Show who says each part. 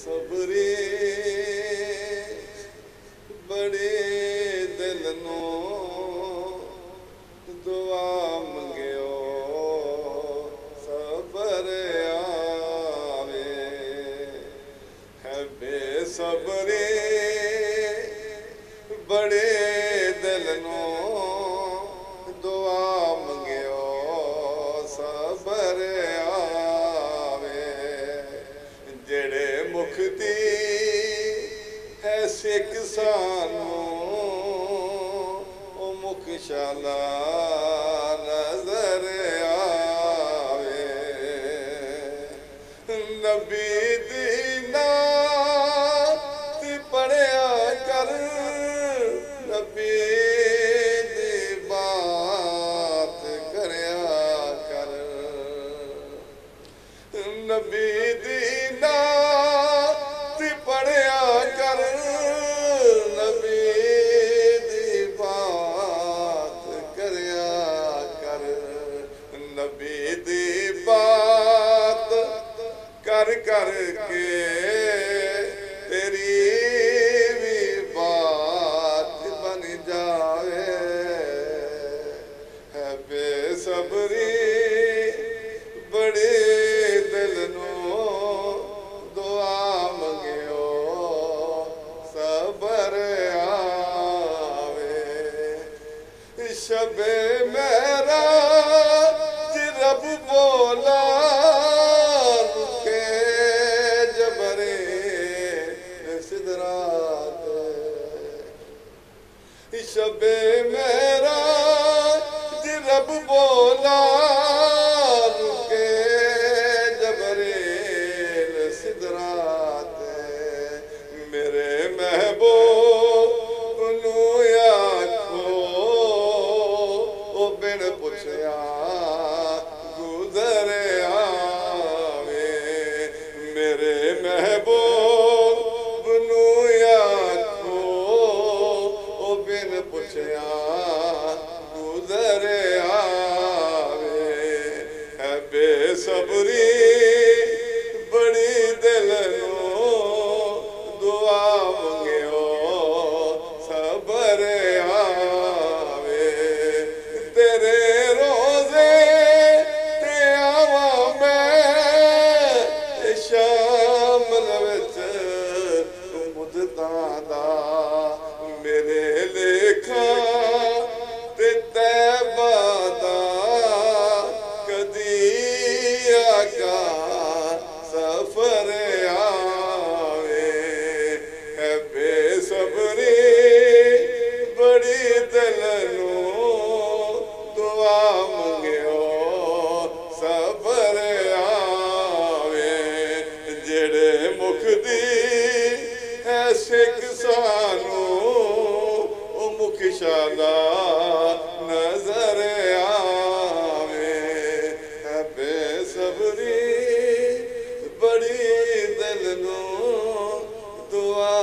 Speaker 1: सबरी बड़े दिल नो दुआ मंगियो सबर आवे है बेसबरी बड़े दिल नो दुआ मंगियो सबर आवे जेड़े मुखती है सिख सानू ओ मुखशाला नजर आवे नबी दी नात पढ़िया कर नबी दी बात करया कर नबी दी नात पढ़िया कर नबी दी बात करया कर नबी दी बात कर कर के तेरी भी बात बन जावे है बेसबरी बड़े दिल नो दुआ मंगियो सबर आवे शबे मेरा रब बोला रुके जबरे सिदरात शबे मेरा रब बोला रुके जबरे सिदरात मेरे महबूब नू आखो ओ बिन पुछया गुजर आवे मेरे महबूब नू आखो ओ बिन पुछया गुजर आवे है बेसबरी बड़ी दिल नो दुआ मंगियो सबर आवे तेरे रोजे ते आवा मैं शाम विच मुद्दतां दा मेरे लेखा ते तैबा दा कदी आगा सफर आवे है बेसबरी बड़ी दिल नो दुआ मंगियो सबर आवे जेड़े मुख दी है सिख सानू ओ मुखशाला नजर आवे है बेसबरी बड़ी दिल नो दुआ